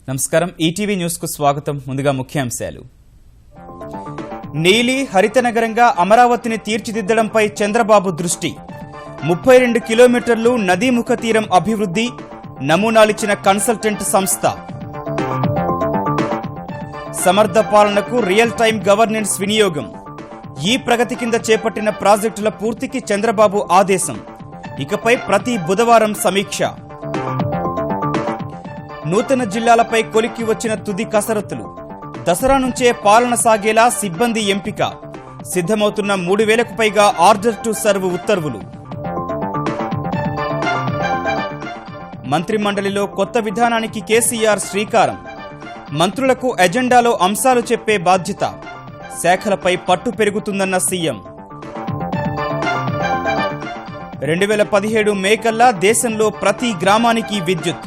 నమస్కారం ETV news కు స్వాగతం. ముందుగా ముఖ్యాంశాలు. నీలి హరిత నగరంగా అమరావతిని తీర్చిదిద్దడంపై చంద్రబాబు దృష్టి. 32 కిలోమీటర్లు నదీముఖ తీరం అభివృద్ధి, నమూనాలిచ్చిన కన్సల్టెంట్ సంస్థ. సమర్థ పాలనకు రియల్ టైం గవర్నెన్స్ వినియోగం. ఈ ప్రగతి కింద చేపట్టిన ప్రాజెక్టుల పూర్తికి చంద్రబాబు ఆదేశం. ఇకపై ప్రతి బుధవారం సమీక్ష. నూతన జిల్లాలపై కొలిక్కి వచ్చిన తుది కసరత్తులు. దసరా నుంచే పాలన సాగేలా సిబ్బంది ఎంపిక. సిద్ధమవుతున్న 3000కు పైగా ఆర్డర్ టు సర్వ్ ఉత్తర్వులు. మంత్రిమండలిలో కొత్త విధానానికి కేసీఆర్ శ్రీకారం. మంత్రులకు ఎజెండాలో అంశాలు చెప్పే బాధ్యత. శాఖలపై పట్టు పెరుగుతుందన్న సీఎం. 2017 మే కల్లా దేశంలో ప్రతి గ్రామానికి విద్యుత్.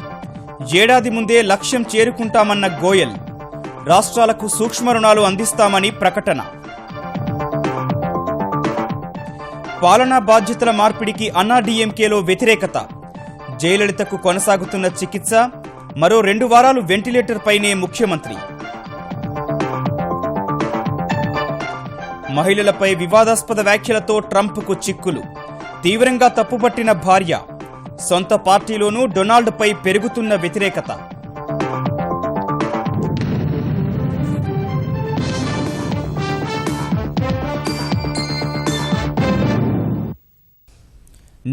ఏడాది ముందే లక్ష్యం చేరుకుంటామన్న గోయల్. రాష్ట్రాలకు సూక్ష్మ రుణాలు అందిస్తామని ప్రకటన. పాలనా బాధ్యతల మార్పిడికి అన్నాడీఎంకేలో వ్యతిరేకత. జయలలితకు కొనసాగుతున్న చికిత్స. మరో 2 వారాలు వెంటిలేటర్ పైనే ముఖ్యమంత్రి. మహిళలపై వివాదాస్పద వ్యాఖ్యలతో ట్రంప్కు చిక్కులు. తీవ్రంగా తప్పుపట్టిన భార్య. సొంత పార్టీలోనూ డొనాల్డ్పై పెరుగుతున్న వ్యతిరేకత.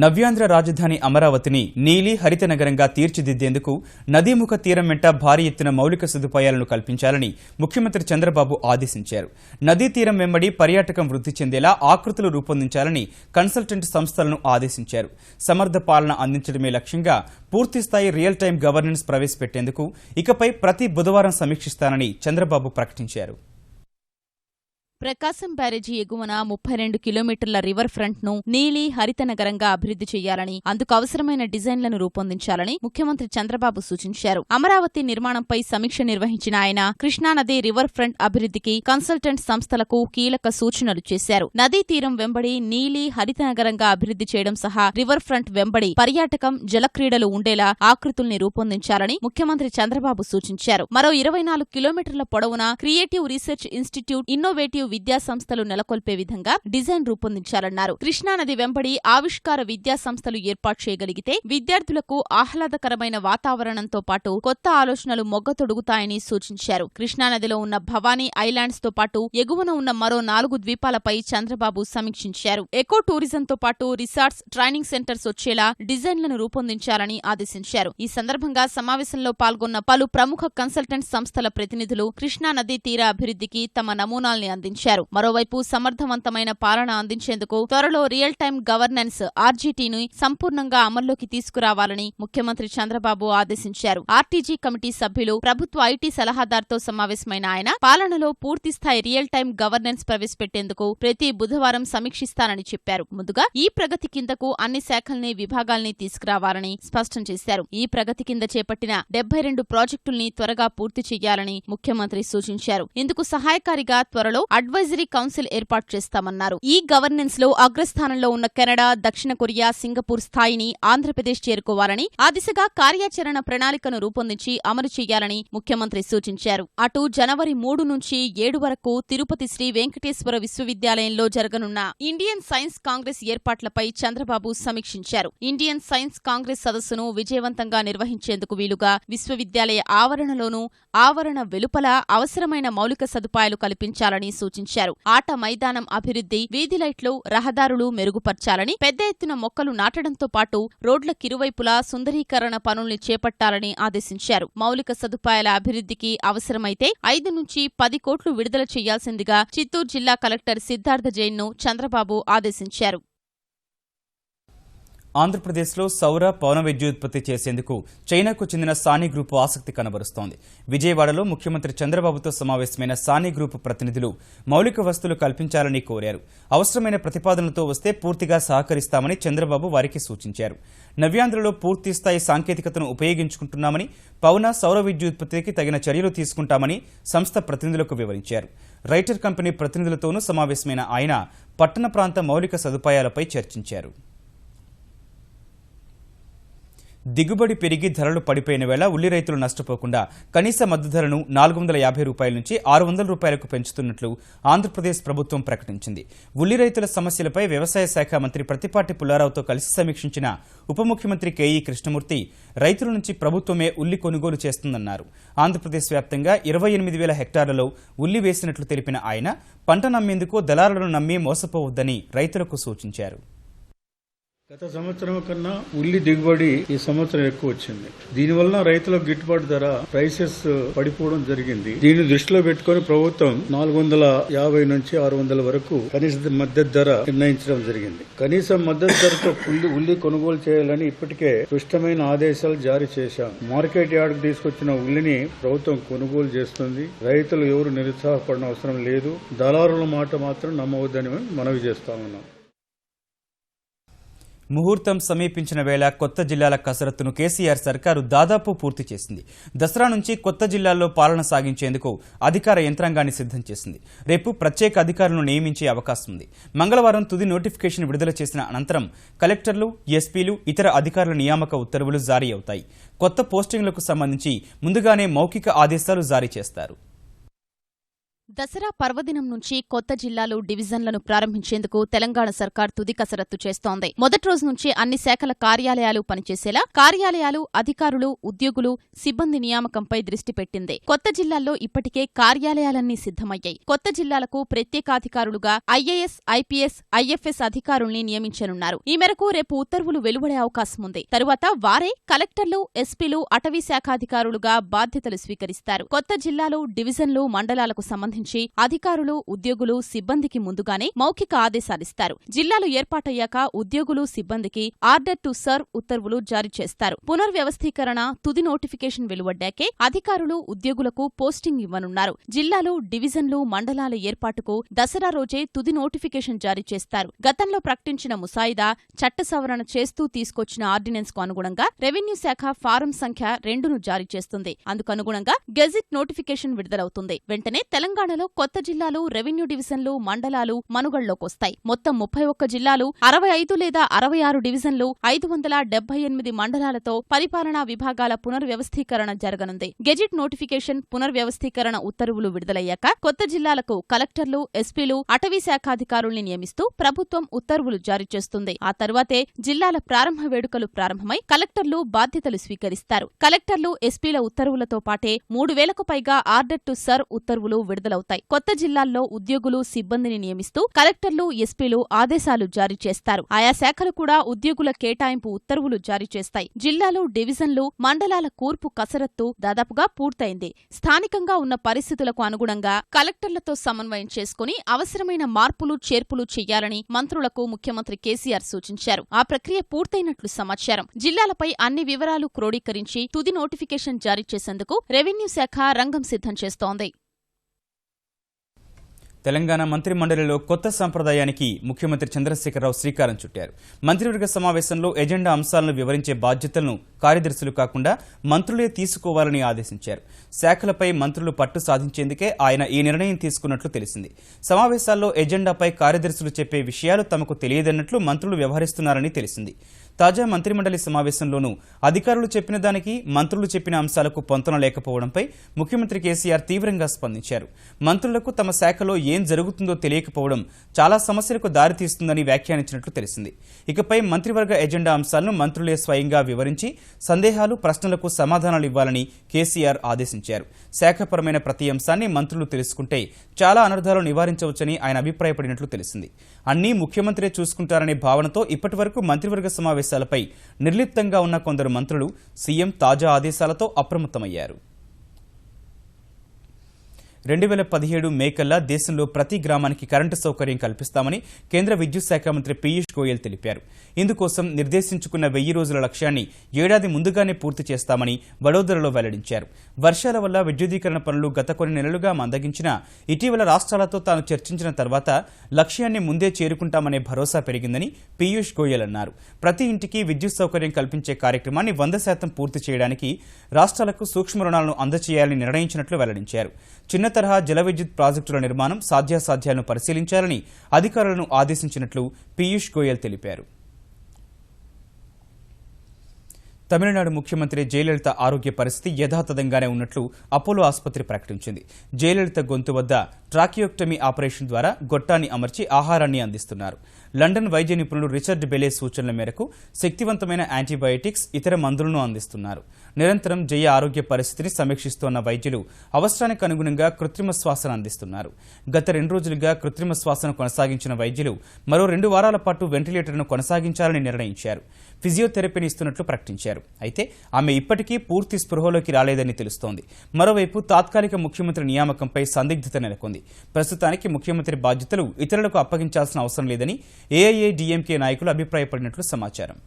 నవ్యాంధ్ర రాజధాని అమరావతిని నీలి హరిత నగరంగా తీర్చిదిద్దేందుకు నదీముఖ తీరం వెంట భారీ ఎత్తున మౌలిక సదుపాయాలను కల్పించాలని ముఖ్యమంత్రి చంద్రబాబు ఆదేశించారు. నదీ తీరం వెంబడి పర్యాటకం వృద్ధి చెందేలా ఆకృతులు రూపొందించాలని కన్సల్టెంట్ సంస్థలను ఆదేశించారు. సమర్థ పాలన అందించడమే లక్ష్యంగా పూర్తిస్థాయి రియల్ టైం గవర్నెన్స్ ప్రవేశపెట్టేందుకు ఇకపై ప్రతి బుధవారం సమీక్షిస్తానని చంద్రబాబు ప్రకటించారు. ప్రకాశం బ్యారేజీ ఎగువన 32 కిలోమీటర్ల రివర్ ఫ్రంట్ ను నీలి హరిత నగరంగా అభివృద్ధి చేయాలని, అందుకు అవసరమైన డిజైన్లను రూపొందించాలని ముఖ్యమంత్రి చంద్రబాబు సూచించారు. అమరావతి నిర్మాణంపై సమీక్ష నిర్వహించిన ఆయన కృష్ణానది రివర్ ఫ్రంట్ అభివృద్ధికి కన్సల్టెంట్ సంస్థలకు కీలక సూచనలు చేశారు. నదీ తీరం వెంబడి నీలి హరిత నగరంగా అభివృద్ధి చేయడం సహా రివర్ ఫ్రంట్ వెంబడి పర్యాటకం, జలక్రీడలు ఉండేలా ఆకృతుల్ని రూపొందించాలని ముఖ్యమంత్రి చంద్రబాబు సూచించారు. మరో 24 కిలోమీటర్ల పొడవున క్రియేటివ్ రీసెర్చ్ ఇన్స్టిట్యూట్, ఇన్నోవేటివ్ విద్యా సంస్థలు నెలకొల్పే విధంగా డిజైన్ రూపొందించాలన్నారు. కృష్ణానది వెంబడి ఆవిష్కార విద్యా సంస్థలు ఏర్పాటు చేయగలిగితే విద్యార్థులకు ఆహ్లాదకరమైన వాతావరణంతో పాటు కొత్త ఆలోచనలు మొగ్గతొడుగుతాయని సూచించారు. కృష్ణానదిలో ఉన్న భవానీ ఐలాండ్స్ తో పాటు ఎగువన ఉన్న మరో 4 ద్వీపాలపై చంద్రబాబు సమీక్షించారు. ఎకో టూరిజంతో పాటు రిసార్ట్స్, ట్రైనింగ్ సెంటర్స్ వచ్చేలా డిజైన్లను రూపొందించాలని ఆదేశించారు. ఈ సందర్భంగా సమావేశంలో పాల్గొన్న పలు ప్రముఖ కన్సల్టెంట్ సంస్థల ప్రతినిధులు కృష్ణానదీ తీర అభివృద్ధికి తమ నమూనాల్ని అందించారు. మరోవైపు సమర్థవంతమైన పాలన అందించేందుకు త్వరలో రియల్ టైం గవర్నెన్స్ ఆర్జీటీని సంపూర్ణంగా అమల్లోకి తీసుకురావాలని ముఖ్యమంత్రి చంద్రబాబు ఆదేశించారు. ఆర్టీజీ కమిటీ సభ్యులు, ప్రభుత్వ ఐటీ సలహాదారుతో సమావేశమైన ఆయన పాలనలో పూర్తిస్థాయి రియల్ టైం గవర్నెన్స్ ప్రవేశపెట్టేందుకు ప్రతి బుధవారం సమీక్షిస్తానని చెప్పారు. ముందుగా ఈ ప్రగతి కిందకు అన్ని శాఖల్ని, విభాగాల్ని తీసుకురావాలని స్పష్టం చేశారు. ఈ ప్రగతి కింద చేపట్టిన 72 ప్రాజెక్టుల్ని త్వరగా పూర్తి చేయాలని ముఖ్యమంత్రి సూచించారు. ఇందుకు సహాయకారిగా త్వరలో అడ్వైజరీ కౌన్సిల్ ఏర్పాటు చేస్తామన్నారు. ఈ గవర్నెన్స్ లో అగ్రస్థానంలో ఉన్న కెనడా, దక్షిణ కొరియా, సింగపూర్ స్థాయిని ఆంధ్రప్రదేశ్ చేరుకోవాలని, ఆ దిశగా కార్యాచరణ ప్రణాళికను రూపొందించి అమలు చేయాలని ముఖ్యమంత్రి సూచించారు. అటు జనవరి 3 నుంచి 7 వరకు తిరుపతి శ్రీ వెంకటేశ్వర విశ్వవిద్యాలయంలో జరగనున్న ఇండియన్ సైన్స్ కాంగ్రెస్ ఏర్పాట్లపై చంద్రబాబు సమీక్షించారు. ఇండియన్ సైన్స్ కాంగ్రెస్ సదస్సును విజయవంతంగా నిర్వహించేందుకు వీలుగా విశ్వవిద్యాలయ ఆవరణలోనూ, ఆవరణ వెలుపల అవసరమైన మౌలిక సదుపాయాలు కల్పించాలని సూచించారు. ఆట మైదానం అభివృద్ధి, వీధి లైట్లు, రహదారులు మెరుగుపర్చాలని, పెద్ద ఎత్తున మొక్కలు నాటడంతో పాటు రోడ్ల కిరువైపులా సుందరీకరణ పనుల్ని చేపట్టాలని ఆదేశించారు. మౌలిక సదుపాయాల అభివృద్ధికి అవసరమైతే 5 నుంచి 10 కోట్లు విడుదల చేయాల్సిందిగా చిత్తూరు జిల్లా కలెక్టర్ సిద్ధార్థ జైన్ను చంద్రబాబు ఆదేశించారు. ఆంధ్రప్రదేశ్లో సౌర, పవన విద్యుత్పత్తి చేసేందుకు చైనాకు చెందిన సాని గ్రూపు ఆసక్తి కనబరుస్తోంది. విజయవాడలో ముఖ్యమంత్రి చంద్రబాబుతో సమావేశమైన సాని గ్రూపు ప్రతినిధులు మౌలిక వసతులు కల్పించాలని కోరారు. అవసరమైన ప్రతిపాదనలతో వస్తే పూర్తిగా సహకరిస్తామని చంద్రబాబు వారికి సూచించారు. నవ్యాంధ్రలో పూర్తిస్థాయి సాంకేతికతను ఉపయోగించుకుంటున్నామని, పవన, సౌర విద్యుత్పత్తికి తగిన చర్యలు తీసుకుంటామని సంస్థ ప్రతినిధులకు వివరించారు. రైటర్ కంపెనీ ప్రతినిధులతోనూ సమావేశమైన ఆయన పట్టణ ప్రాంత మౌలిక సదుపాయాలపై చర్చించారు. దిగుబడి పెరిగి ధరలు పడిపోయిన వేళ ఉల్లి రైతులు నష్టపోకుండా కనీస మద్దతు ధరను 450 రూపాయల నుంచి 600 రూపాయలకు పెంచుతున్నట్లు ఆంధ్రప్రదేశ్ ప్రభుత్వం ప్రకటించింది. ఉల్లి రైతుల సమస్యలపై వ్యవసాయ శాఖ మంత్రి ప్రత్తిపాటి పుల్లారావుతో కలిసి సమీక్షించిన ఉప ముఖ్యమంత్రి కెఈ కృష్ణమూర్తి రైతుల నుంచి ప్రభుత్వమే ఉల్లి కొనుగోలు చేస్తుందన్నారు. ఆంధ్రప్రదేశ్ వ్యాప్తంగా 28,000 హెక్టార్లలో ఉల్లి వేసినట్లు తెలిపిన ఆయన పంట నమ్మేందుకు దళారులను నమ్మి మోసపోవద్దని రైతులకు సూచించారు. గత సంవత్సరం కన్నా ఉల్లి దిగుబడి ఈ సంవత్సరం ఎక్కువ వచ్చింది. దీనివల్ల రైతులకు గిట్టుబాటు ధర ప్రైసెస్ పడిపోవడం జరిగింది. దీన్ని దృష్టిలో పెట్టుకుని ప్రభుత్వం 450 నుంచి 600 వరకు కనీస మద్దతు ధర నిర్ణయించడం జరిగింది. కనీస మద్దతు ధరతో ఉల్లి కొనుగోలు చేయాలని ఇప్పటికే స్పష్టమైన ఆదేశాలు జారీ చేశాం. మార్కెట్ యార్డ్కు తీసుకొచ్చిన ఉల్లిని ప్రభుత్వం కొనుగోలు చేస్తుంది. రైతులు ఎవరు నిరుత్సాహపడిన అవసరం లేదు. దళారుల మాట మాత్రం నమ్మవద్దని మనవి చేస్తా ఉన్నాం. ముహూర్తం సమీపించిన వేళ కొత్త జిల్లాల కసరత్తును కేసీఆర్ సర్కారు దాదాపు పూర్తి చేసింది. దసరా నుంచి కొత్త జిల్లాల్లో పాలన సాగించేందుకు అధికార యంత్రాంగాన్ని సిద్ధం చేసింది. రేపు ప్రత్యేక అధికారులను నియమించే అవకాశం ఉంది. మంగళవారం తుది నోటిఫికేషన్ విడుదల చేసిన అనంతరం కలెక్టర్లు, ఎస్పీలు, ఇతర అధికారుల నియామక ఉత్తర్వులు జారీ అవుతాయి. కొత్త పోస్టింగ్లకు సంబంధించి ముందుగానే మౌఖిక ఆదేశాలు జారీ చేస్తారు. దసరా పర్వదినం నుంచి కొత్త జిల్లాలు, డివిజన్లను ప్రారంభించేందుకు తెలంగాణ సర్కార్ తుది కసరత్తు చేస్తోంది. మొదటి రోజు నుంచి అన్ని శాఖల కార్యాలయాలు పనిచేసేలా కార్యాలయాలు, అధికారులు, ఉద్యోగులు, సిబ్బంది నియామకంపై దృష్టి పెట్టింది. కొత్త జిల్లాల్లో ఇప్పటికే కార్యాలయాలన్నీ సిద్ధమయ్యాయి. కొత్త జిల్లాలకు ప్రత్యేకాధికారులుగా ఐఏఎస్, ఐపీఎస్, ఐఎఫ్ఎస్ అధికారుల్ని నియమించనున్నారు. ఈ మేరకు రేపు ఉత్తర్వులు వెలువడే అవకాశం ఉంది. తరువాత వారే కలెక్టర్లు, ఎస్పీలు, అటవీ శాఖాధికారులుగా బాధ్యతలు స్వీకరిస్తారు. కొత్త జిల్లాలు, డివిజన్లు, మండలాలకు సంబంధించి అధికారులు, ఉద్యోగులు, సిబ్బందికి ముందుగానే మౌఖిక ఆదేశాలిస్తారు. జిల్లాలు ఏర్పాటయ్యాక ఉద్యోగులు, సిబ్బందికి ఆర్డర్ టు సర్వ్ ఉత్తర్వులు జారీ చేస్తారు. పునర్వ్యవస్థీకరణ తుది నోటిఫికేషన్ వెలువడ్డాకే అధికారులు, ఉద్యోగులకు పోస్టింగ్ ఇవ్వనున్నారు. జిల్లాలు, డివిజన్లు, మండలాల ఏర్పాటుకు దసరా రోజే తుది నోటిఫికేషన్ జారీ చేస్తారు. గతంలో ప్రకటించిన ముసాయిదా, చట్ట సవరణ చేస్తూ తీసుకొచ్చిన ఆర్డినెన్స్ కు అనుగుణంగా రెవెన్యూ శాఖ ఫారం సంఖ్య 2ను జారీ చేస్తుంది. అందుకనుగుణంగా గెజిట్ నోటిఫికేషన్ విడుదలవుతుంది. వెంటనే తెలంగాణలో కొత్త జిల్లాలు, రెవెన్యూ డివిజన్లు, మండలాలు మనుగడలోకొస్తాయి. మొత్తం 31 జిల్లాలు, 65 లేదా 66 డివిజన్లు, 578 మండలాలతో పరిపాలనా విభాగాల పునర్వ్యవస్థీకరణ జరగనుంది. గెజిట్ నోటిఫికేషన్, పునర్వ్యవస్థీకరణ ఉత్తర్వులు విడుదలయ్యాక కొత్త జిల్లాలకు కలెక్టర్లు, ఎస్పీలు, అటవీ శాఖాధికారుల్ని నియమిస్తూ ప్రభుత్వం ఉత్తర్వులు జారీ చేస్తుంది. ఆ తర్వాతే జిల్లాల ప్రారంభ వేడుకలు ప్రారంభమై కలెక్టర్లు బాధ్యతలు స్వీకరిస్తారు. కలెక్టర్లు, ఎస్పీల ఉత్తర్వులతో పాటే 3,000కు పైగా ఆర్డర్ టు సర్వ్ ఉత్తర్వులు విడుదలవుతాయి. కొత్త జిల్లాల్లో ఉద్యోగులు, సిబ్బందిని నియమిస్తూ కలెక్టర్లు, ఎస్పీలు ఆదేశాలు జారీ చేస్తారు. ఆయా శాఖలు కూడా ఉద్యోగుల కేటాయింపు ఉత్తర్వులు జారీ చేస్తాయి. జిల్లాలు, డివిజన్లు, మండలాల కూర్పు కసరత్తు దాదాపుగా పూర్తయింది. స్థానికంగా ఉన్న పరిస్థితులకు అనుగుణంగా కలెక్టర్లతో సమన్వయం చేసుకుని అవసరమైన మార్పులు, చేర్పులు చేయాలని మంత్రులకు ముఖ్యమంత్రి కేసీఆర్ సూచించారు. ఆ ప్రక్రియ పూర్తయినట్లు సమాచారం. జిల్లాలపై అన్ని వివరాలు క్రోడీకరించి తుది నోటిఫికేషన్ జారీ చేసేందుకు రెవెన్యూ శాఖ రంగం సిద్ధం చేస్తోంది. తెలంగాణ మంత్రి మండలిలో కొత్త సంప్రదాయానికి ముఖ్యమంత్రి చంద్రశేఖరరావు శ్రీకారం చుట్టారు. మంత్రివర్గ సమావేశంలో ఎజెండా అంశాలను వివరించే బాధ్యతలను కార్యదర్శులు కాకుండా మంత్రులే తీసుకోవాలని ఆదేశించారు. శాఖలపై మంత్రులు పట్టు సాధించేందుకే ఆయన ఈ నిర్ణయం తీసుకున్నట్లు తెలిసింది. సమావేశాల్లో ఎజెండాపై కార్యదర్శులు చెప్పే విషయాలు తమకు తెలియదన్నట్లు మంత్రులు వ్యవహరిస్తున్నారని తెలిసింది. తాజా మంత్రిమండలి సమావేశంలోనూ అధికారులు చెప్పిన దానికి మంత్రులు చెప్పిన అంశాలకు పొంతన లేకపోవడంపై ముఖ్యమంత్రి కేసీఆర్ తీవ్రంగా స్పందించారు. మంత్రులకు తమ శాఖలో ఏం జరుగుతుందో తెలియకపోవడం చాలా సమస్యలకు దారితీస్తుందని వ్యాఖ్యానించినట్లు తెలిసింది. ఇకపై మంత్రివర్గ ఎజెండా అంశాలను మంత్రులే స్వయంగా వివరించి సందేహాలు, ప్రశ్నలకు సమాధానాలు ఇవ్వాలని కేసీఆర్ ఆదేశించారు. శాఖపరమైన ప్రతి అంశాన్ని మంత్రులు తెలుసుకుంటే చాలా అనర్థాలు నివారించవచ్చని ఆయన అభిప్రాయపడినట్లు తెలిసింది. అన్నీ ముఖ్యమంత్రే చూసుకుంటారనే భావనతో ఇప్పటివరకు మంత్రివర్గ సమావేశాలపై నిర్లిప్తంగా ఉన్న కొందరు మంత్రులు సీఎం తాజా ఆదేశాలతో అప్రమత్తమయ్యారు. 2017 మే కల్లా దేశంలో ప్రతి గ్రామానికి కరెంటు సౌకర్యం కల్పిస్తామని కేంద్ర విద్యుత్ శాఖ మంత్రి పీయూష్ గోయల్ తెలిపారు. ఇందుకోసం నిర్దేశించుకున్న 1000 రోజుల లక్ష్యాన్ని ఏడాది ముందుగానే పూర్తి చేస్తామని వడోదరలో వెల్లడించారు. వర్షాల వల్ల విద్యుదీకరణ పనులు గత కొన్ని నెలలుగా మందగించినా ఇటీవల రాష్ట్రాలతో తాను చర్చించిన తర్వాత లక్ష్యాన్ని ముందే చేరుకుంటామనే భరోసా పెరిగిందని పీయూష్ గోయల్ అన్నారు. ప్రతి ఇంటికి విద్యుత్ సౌకర్యం కల్పించే కార్యక్రమాన్ని 100% పూర్తి చేయడానికి రాష్ట్రాలకు సూక్ష్మ రుణాలను అందజేయాలని నిర్ణయించినట్లు వెల్లడించారు. చిన్న తరహా జల విద్యుత్ ప్రాజెక్టుల నిర్మాణం సాధ్యాసాధ్యాలను పరిశీలించాలని అధికారులను ఆదేశించినట్లు పీయూష్ గోయల్ తెలిపారు. తమిళనాడు ముఖ్యమంత్రి జయలలిత ఆరోగ్య పరిస్థితి యథాతథంగానే ఉన్నట్లు అపోలో ఆసుపత్రి ప్రకటించింది. జయలలిత గొంతు వద్ద ట్రాకియోక్టమీ ఆపరేషన్ ద్వారా గొట్టాన్ని అమర్చి ఆహారాన్ని అందిస్తున్నారు. లండన్ వైద్య నిపుణులు రిచర్డ్ బెలే సూచనల మేరకు శక్తివంతమైన యాంటీబయాటిక్స్, ఇతర మందులను అందిస్తున్నారు. నిరంతరం జయ ఆరోగ్య పరిస్థితిని సమీక్షిస్తోన్న వైద్యులు అవసరానికి అనుగుణంగా కృత్రిమ శ్వాసను అందిస్తున్నారు. గత 2 రోజులుగా కృత్రిమ శ్వాసను కొనసాగించిన వైద్యులు మరో 2 వారాల పాటు వెంటిలేటర్ను కొనసాగించాలని నిర్ణయించారు. ఫిజియోథెరపీని ఇస్తున్నట్లు ప్రకటించారు. అయితే ఆమె ఇప్పటికీ పూర్తి స్పృహలోకి రాలేదని తెలుస్తోంది. మరోవైపు తాత్కాలిక ముఖ్యమంత్రి నియామకంపై సందిగ్ధత నెలకొంది. ప్రస్తుతానికి ముఖ్యమంత్రి బాధ్యతలు ఇతరులకు అప్పగించాల్సిన అవసరం లేదని ఏఐఏడీఎంకే నాయకులు అభిప్రాయపడినట్లు సమాచారం.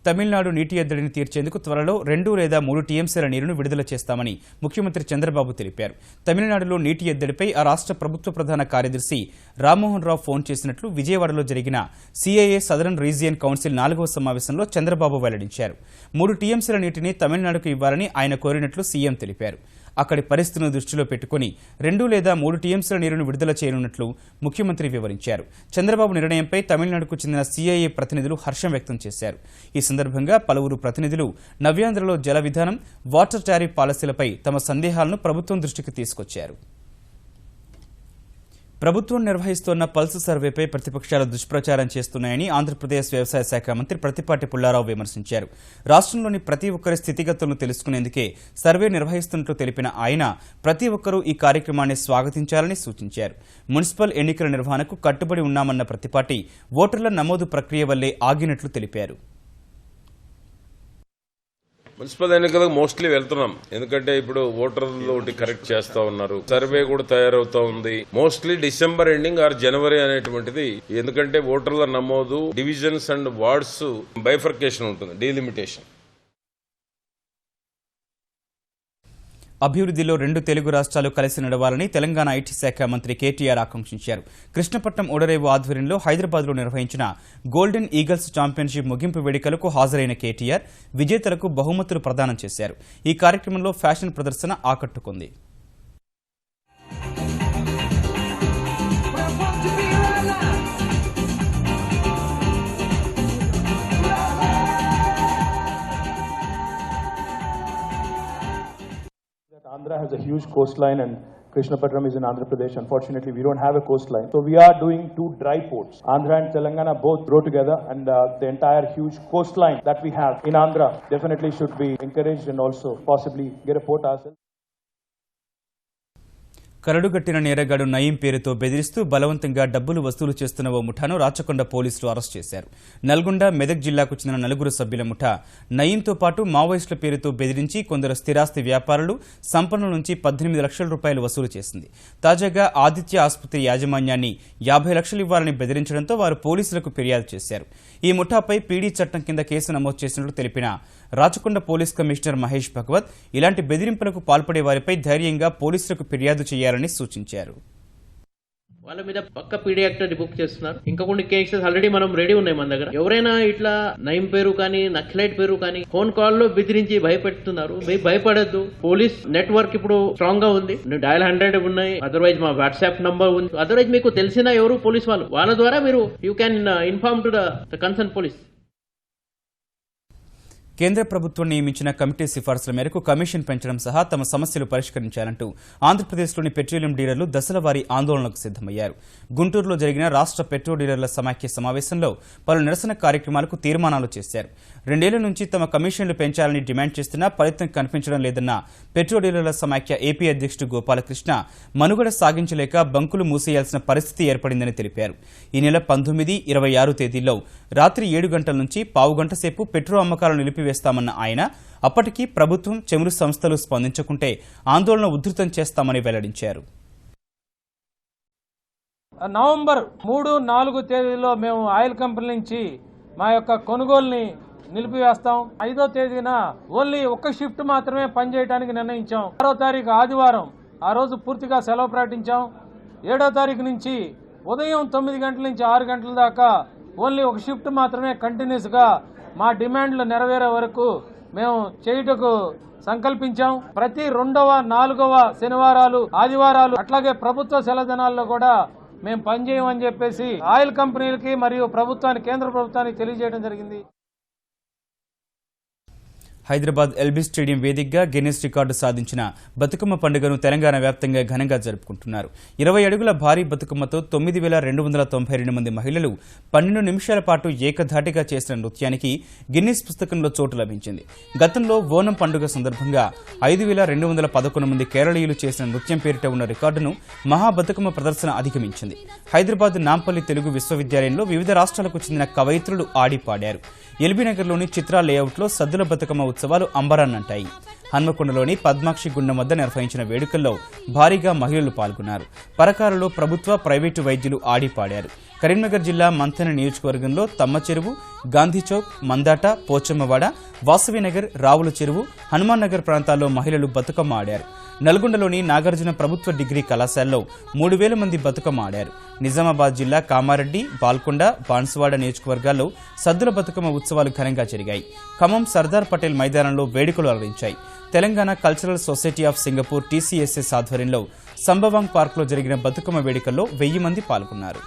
తమిళనాడు నీటి ఎద్దడిని తీర్చేందుకు త్వరలో 2 లేదా 3 టీఎంసీల నీరును విడుదల చేస్తామని ముఖ్యమంత్రి చంద్రబాబు తెలిపారు. తమిళనాడులో నీటి ఎద్దడిపై ఆ రాష్ట్ర ప్రభుత్వ ప్రధాన కార్యదర్శి రామ్మోహన్ రావు ఫోన్ చేసినట్లు విజయవాడలో జరిగిన సిఐఏ సదరన్ రీజియన్ కౌన్సిల్ 4వ సమావేశంలో చంద్రబాబు వెల్లడించారు. 3 టీఎంసీల నీటిని తమిళనాడుకు ఇవ్వాలని ఆయన కోరినట్లు సీఎం తెలిపారు. అక్కడి పరిస్థితులను దృష్టిలో పెట్టుకుని 2 లేదా 3 టీఎంసీల నీరును విడుదల చేయనున్నట్లు ముఖ్యమంత్రి వివరించారు. చంద్రబాబు నిర్ణయంపై తమిళనాడుకు చెందిన సిఐఏ ప్రతినిధులు హర్షం వ్యక్తం చేశారు. ఈ సందర్భంగా పలువురు ప్రతినిధులు నవ్యాంధ్రలో జల విధానం, వాటర్ టారిఫ్ పాలసీలపై తమ సందేహాలను ప్రభుత్వం దృష్టికి తీసుకొచ్చారు. ప్రభుత్వం నిర్వహిస్తోన్న పల్స్ సర్వేపై ప్రతిపక్షాలు దుష్ప్రచారం చేస్తున్నాయని ఆంధ్రప్రదేశ్ వ్యవసాయ శాఖ మంత్రి ప్రత్తిపాటి పుల్లారావు విమర్శించారు. రాష్ట్రంలోని ప్రతి ఒక్కరి స్థితిగతులను తెలుసుకునేందుకే సర్వే నిర్వహిస్తున్నట్లు తెలిపిన ఆయన ప్రతి ఒక్కరూ ఈ కార్యక్రమాన్ని స్వాగతించాలని సూచించారు. మున్సిపల్ ఎన్నికల నిర్వహణకు కట్టుబడి ఉన్నామన్న ప్రత్తిపాటి ఓటర్ల నమోదు ప్రక్రియ వల్లే ఆగినట్లు తెలిపారు. మున్సిపల్ ఎన్నికలకు మోస్ట్లీ వెళ్తున్నాం, ఎందుకంటే ఇప్పుడు ఓటర్లు కరెక్ట్ చేస్తా ఉన్నారు, సర్వే కూడా తయారవుతా ఉంది. Mostly December ending or January అనేటువంటిది, ఎందుకంటే ఓటర్ల నమోదు డివిజన్స్ అండ్ వార్డ్స్ బైఫర్కేషన్ ఉంటుంది, డీలిమిటేషన్. అభివృద్ధిలో 2 తెలుగు రాష్ట్రాలు కలిసి నడవాలని తెలంగాణ ఐటీ శాఖ మంత్రి కేటీఆర్ ఆకాంక్షించారు. కృష్ణపట్నం ఓడరేవు ఆధ్వర్యంలో హైదరాబాద్లో నిర్వహించిన గోల్డెన్ ఈగల్స్ ఛాంపియన్షిప్ ముగింపు వేడుకలకు హాజరైన కేటీఆర్ విజేతలకు బహుమతులు ప్రదానం చేశారు. ఈ కార్యక్రమంలో ఫ్యాషన్ ప్రదర్శన ఆకట్టుకుంది. Andhra has a huge coastline and Krishnapatnam is in Andhra Pradesh. Unfortunately, we don't have a coastline. So we are doing 2 dry ports. Andhra and Telangana both grow together, and the entire huge coastline that we have in Andhra definitely should be encouraged and also possibly get a port ourselves. కరడుగట్టిన నేరగాడు Nayeem పేరుతో బెదిరిస్తూ బలవంతంగా డబ్బులు వసూలు చేస్తున్న ఓ ముఠాను రాచకొండ పోలీసులు arrest చేశారు. నల్గొండ, మెదక్ జిల్లాకు చెందిన 4 సభ్యుల ముఠా నయీంతో పాటు మావోయిస్టుల పేరుతో బెదిరించి కొందరు స్థిరాస్తి వ్యాపారులు, సంపన్నుల నుంచి 18 లక్షల రూపాయలు వసూలు చేసింది. తాజాగా ఆదిత్య ఆసుపత్రి యాజమాన్యాన్ని 50 లక్షలు ఇవ్వాలని బెదిరించడంతో వారు పోలీసులకు ఫిర్యాదు చేశారు. ఈ ముఠాపై పీడీ చట్టం కింద కేసు నమోదు చేసినట్లు తెలిపిన రాచకొండ పోలీస్ కమిషనర్ మహేష్ భగవత్ ఇలాంటి బెదిరింపులకు పాల్పడే వారిపై ధైర్యంగా పోలీసులకు ఫిర్యాదు చేయాలని సూచించారు. వాళ్ళ మీద పక్క పీడీ యాక్ట్ బుక్ చేస్తున్నారు. ఇంకా కొన్ని కేసెస్ ఆల్రెడీ మనం రెడీ ఉన్నాయి మన దగ్గర. ఎవరైనా ఇట్లా నయం పేరు కానీ నక్సలైట్ పేరు కానీ ఫోన్ కాల్ లో బెదిరించి భయపెడుతున్నారు. భయపడద్దు. పోలీస్ నెట్వర్క్ ఇప్పుడు స్ట్రాంగ్ గా ఉంది. డయల్ 100 ఉన్నాయి. అదర్వైజ్ మా వాట్సాప్ నంబర్ ఉంది. అదర్వైజ్ మీకు తెలిసిన ఎవరు పోలీస్ వాళ్ళు, వాళ్ళ ద్వారా మీరు you can inform to the concern police. కేంద్ర ప్రభుత్వం నియమించిన కమిటీ సిఫార్సుల మేరకు కమిషన్ పెంచడం సహా తమ సమస్యలు పరిష్కరించాలంటూ ఆంధ్రప్రదేశ్లోని పెట్రోలియం డీలర్లు దశలవారీ ఆందోళనకు సిద్దమయ్యారు. గుంటూరులో జరిగిన రాష్ట్ర పెట్రో డీలర్ల సమాఖ్య సమావేశంలో పలు నిరసన కార్యక్రమాలకు తీర్మానాలు చేశారు. 2 ఏళ్ల నుంచి తమ కమిషన్లు పెంచాలని డిమాండ్ చేస్తున్నా ఫలితం కనిపించడం లేదన్న పెట్రో డీలర్ల సమాఖ్య ఏపీ అధ్యక్షుడు గోపాలకృష్ణ మనుగడ సాగించలేక బంకులు మూసేయాల్సిన పరిస్థితి ఏర్పడిందని తెలిపారు. ఈ నెల 19, 26 తేదీల్లో రాత్రి 7 గంటల నుంచి పావు గంట సేపు పెట్రో అమ్మకాలు నిలిపివేస్తామన్న ఆయన అప్పటికీ ప్రభుత్వం, చమురు సంస్థలు స్పందించకుంటే ఆందోళన ఉధృతం చేస్తామని వెల్లడించారు. నవంబర్ 3, 4 తేదీలో మేము ఆయిల్ కంపెనీ నుంచి మా యొక్క కొనుగోలుని నిలిపివేస్తాం. 5వ తేదీన ఓన్లీ 1 షిఫ్ట్ మాత్రమే పనిచేయడానికి నిర్ణయించాం. 6వ తారీఖు ఆదివారం ఆ రోజు పూర్తిగా సెలవు ప్రకటించాం. 7వ తారీఖు నుంచి ఉదయం 9 గంటల నుంచి 6 గంటల దాకా ఓన్లీ 1 షిఫ్ట్ మాత్రమే కంటిన్యూస్ గా మా డిమాండ్లు నెరవేరే వరకు మేము చేయుటకు సంకల్పించాం. ప్రతి 2వ, 4వ శనివారాలు, ఆదివారాలు అట్లాగే ప్రభుత్వ సెలవు దినాల్లో కూడా మేము పనిచేయమని చెప్పేసి ఆయిల్ కంపెనీలకి మరియు ప్రభుత్వానికి, కేంద్ర ప్రభుత్వానికి తెలియజేయడం జరిగింది. హైదరాబాద్ ఎల్బీ స్టేడియం వేదికగా గిన్నిస్ రికార్డు సాధించిన బతుకమ్మ పండుగను తెలంగాణ వ్యాప్తంగా ఘనంగా జరుపుకుంటున్నారు. 20 అడుగుల భారీ బతుకమ్మతో 9,292 మంది మహిళలు 12 నిమిషాల పాటు ఏకధాటిగా చేసిన నృత్యానికి గిన్నిస్ పుస్తకంలో చోటు లభించింది. గతంలో ఓనం పండుగ సందర్భంగా 5,211 మంది కేరళీయులు చేసిన నృత్యం పేరిట ఉన్న రికార్డును మహా బతుకమ్మ ప్రదర్శన అధిగమించింది. హైదరాబాద్ నాంపల్లి తెలుగు విశ్వవిద్యాలయంలో వివిధ రాష్ట్రాలకు చెందిన కవయిత్రులు ఆడి పాడారు. ఎల్బీనగర్లోని చిత్రా లేఅవుట్లో సద్దుల బతుకమ్మ ఉత్సవాలు అంబరాన్నంటాయి. హన్మకొండలోని పద్మాక్షి గుండం వద్ద నిర్వహించిన వేడుకల్లో భారీగా మహిళలు పాల్గొన్నారు. పరకాలలో ప్రభుత్వ, ప్రైవేటు వైద్యులు ఆడి పాడారు. కరీంనగర్ జిల్లా మంథన నియోజకవర్గంలో తమ్మచెరువు, గాంధీచౌక్, మందాట, పోచమ్మవాడ, వాసవినగర్, రావుల చెరువు, హనుమాన్ నగర్ ప్రాంతాల్లో మహిళలు బతుకమ్మ ఆడారు. నల్గొండలోని నాగార్జున ప్రభుత్వ డిగ్రీ కళాశాలలో 3,000 మంది బతుకమ్మ ఆడారు. నిజామాబాద్ జిల్లా కామారెడ్డి, బాల్కొండ, బాన్సువాడ నియోజకవర్గాల్లో సద్దుల బతుకమ్మ ఉత్సవాలు ఘనంగా జరిగాయి. ఖమ్మం సర్దార్ పటేల్ మైదానంలో వేడుకలు అలరించాయి. Telangana cultural society of Singapore TCSS ఆధ్వర్యంలో సంబవాంగ్ పార్క్లో జరిగిన బతుకమ్మ వేడుకల్లో 1000 మంది పాల్గొన్నారు.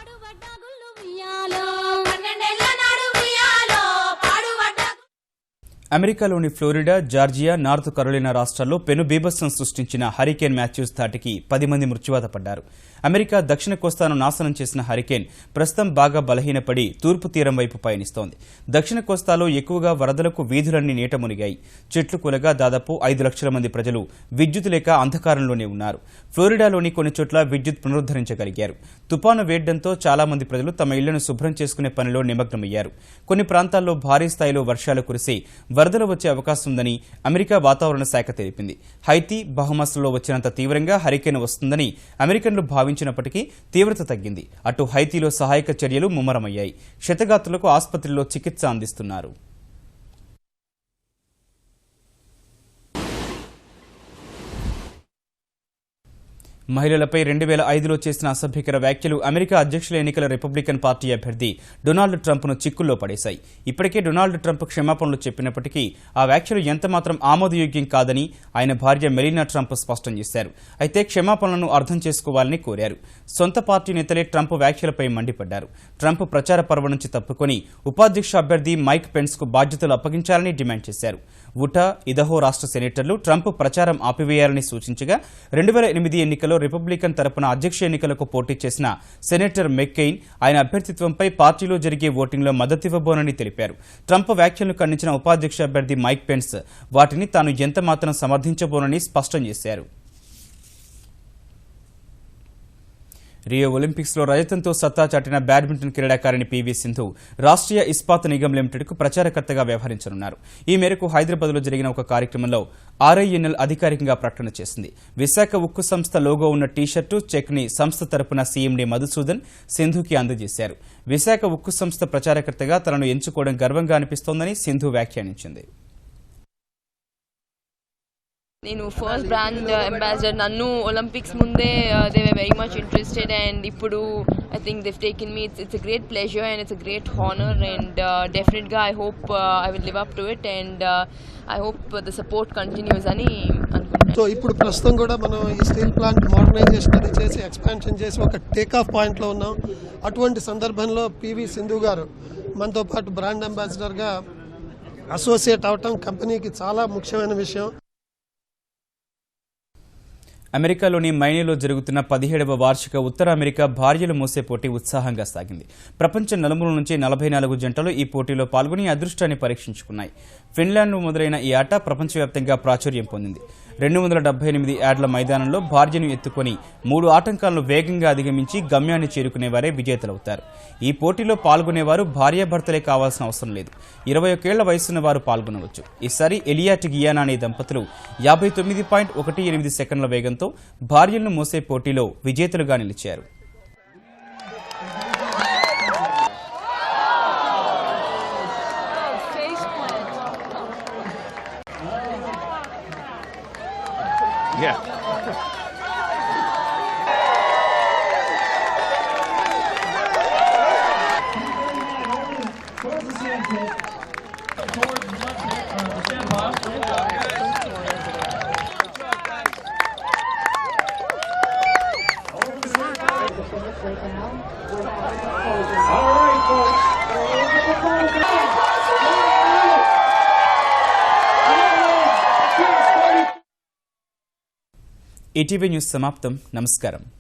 అమెరికాలోని ఫ్లోరిడా, జార్జియా, నార్త్ కరోలినా రాష్ట్రాల్లో పెను బీభత్సం సృష్టించిన హరికేన్ మాథ్యూస్ ధాటికి 10 మంది మృత్యువాత పడ్డారు. అమెరికా దక్షిణ కోస్తాను నాశనం చేసిన హరికేన్ ప్రస్తుతం బాగా బలహీనపడి తూర్పు తీరం వైపు పయనిస్తోంది. దక్షిణ కోస్తాలో ఎక్కువగా వరదలకు వీధులన్నీ నీట మునిగాయి. చెట్లు కూలగా దాదాపు 5 లక్షల మంది ప్రజలు విద్యుత్ లేక అంధకారంలోనే ఉన్నారు. ఫ్లోరిడాలోని కొన్ని చోట్ల విద్యుత్ పునరుద్దరించగలిగారు. తుపాను వేయడంతో చాలా మంది ప్రజలు తమ ఇళ్లను శుభ్రం చేసుకునే పనిలో నిమగ్నమయ్యారు. కొన్ని ప్రాంతాల్లో భారీ స్థాయిలో వర్షాలు కురిసి వరదలు వచ్చే అవకాశం ఉందని అమెరికా వాతావరణ శాఖ తెలిపింది. హైతీ, బహమాస్లలో వచ్చినంత తీవ్రంగా హరికేన్ వస్తుందని అమెరికన్లు భావించినప్పటికీ తీవ్రత తగ్గింది. అటు హైతీలో సహాయక చర్యలు ముమ్మరమయ్యాయి. క్షతగాత్రులకు ఆసుపత్రిలో చికిత్స అందిస్తున్నారు. మహిళలపై 2005లో చేసిన అసభ్యకర వ్యాఖ్యలు అమెరికా అధ్యక్షుల ఎన్నికల రిపబ్లికన్ పార్టీ అభ్యర్థి డొనాల్డ్ ట్రంప్ను చిక్కుల్లో పడేశాయి. ఇప్పటికే డొనాల్డ్ ట్రంప్ క్షమాపణలు చెప్పినప్పటికీ ఆ వ్యాఖ్యలు ఎంతమాత్రం ఆమోదయోగ్యం కాదని ఆయన భార్య మెలీనా ట్రంప్ స్పష్టం చేశారు. అయితే క్షమాపణలను అర్థం చేసుకోవాలని కోరారు. సొంత పార్టీ నేతలే ట్రంప్ వ్యాఖ్యలపై మండిపడ్డారు. ట్రంప్ ప్రచార పర్వ నుంచి తప్పుకొని ఉపాధ్యక్ష అభ్యర్థి మైక్ పెన్స్కు బాధ్యతలు అప్పగించాలని డిమాండ్ చేశారు. ఉటా, ఇదహో రాష్ట్ర సెనేటర్లు ట్రంప్ ప్రచారం ఆపివేయాలని సూచించగా 2008 ఎన్నికల్లో రిపబ్లికన్ తరపున అధ్యక్ష ఎన్నికలకు పోటీ చేసిన సెనేటర్ మెక్కెయిన్ ఆయన అభ్యర్థిత్వంపై పార్టీలో జరిగే ఓటింగ్లో మద్దతివ్వబోనని తెలిపారు. ట్రంప్ వ్యాఖ్యలను ఖండించిన ఉపాధ్యక్ష అభ్యర్థి మైక్ పెన్స్ వాటిని తాను ఎంతమాత్రం సమర్థించబోనని స్పష్టం చేశారు. రియో ఒలింపిక్స్లో రజతంతో సత్తా చాటిన బ్యాడ్మింటన్ క్రీడాకారిణి PV సింధు రాష్ట్రీయ ఇస్పాత్ నిగమ్ లిమిటెడ్కు ప్రచారకర్తగా వ్యవహరించనున్నారు. ఈ మేరకు హైదరాబాద్లో జరిగిన ఒక కార్యక్రమంలో RINL అధికారికంగా ప్రకటన చేసింది. విశాఖ ఉక్కు సంస్థ లోగో ఉన్న టీషర్టు, చెక్ని సంస్థ తరపున CMD మధుసూదన్ సింధుకి అందజేశారు. విశాఖ ఉక్కు సంస్థ ప్రచారకర్తగా తనను ఎంచుకోవడం గర్వంగా అనిపిస్తోందని సింధు వ్యాఖ్యానించింది. నేను ఫస్ట్ బ్రాండ్ అంబాసిడర్. నన్ను ఒలింపిక్స్ ముందే they were very much interested and ఇప్పుడు I think they've taken me. It's a great pleasure and it's a great honour and డెఫినెట్గా I hope I will live up to it and I hope the support continues అని అనుకుంటున్నాను. So ఇప్పుడు ప్రస్తుతం కూడా మనం ఈ steel plant modernisation అది చేసి ఎక్స్పాన్షన్ చేసి ఒక టేక్ ఆఫ్ పాయింట్లో ఉన్నాం. అటువంటి సందర్భంలో PV సింధు గారు మనతో పాటు బ్రాండ్ అంబాసిడర్గా అసోసియేట్ అవటం కంపెనీకి చాలా ముఖ్యమైన విషయం. అమెరికాలోని మైనీలో జరుగుతున్న 17వ వార్షిక ఉత్తర అమెరికా భార్యలు మోసే పోటీ ఉత్సాహంగా సాగింది. ప్రపంచ నలుమూల నుంచి 44 జంటలు ఈ పోటీలో పాల్గొని అదృష్టాన్ని పరీక్షించుకున్నాయి. ఫిన్లాండ్ మొదలైన ఈ ఆట ప్రపంచవ్యాప్తంగా ప్రాచుర్యం పొందింది. 278 యార్డ్ల మైదానంలో భార్యను ఎత్తుకొని 3 ఆటంకాలను వేగంగా అధిగమించి గమ్యాన్ని చేరుకునేవారే విజేతలవుతారు. ఈ పోటీలో పాల్గొనేవారు భార్యాభర్తలే కావాల్సిన అవసరం లేదు. 21 ఏళ్ల వయసున్న వారు పాల్గొనవచ్చు. ఈసారి ఎలియాట్ గియానా అనే దంపతులు 59.18 సెకండ్ల వేగంతో భార్యలను మోసే పోటీలో విజేతలుగా నిలిచారు. ఈటీవీ న్యూస్ సమాప్తం. నమస్కారం.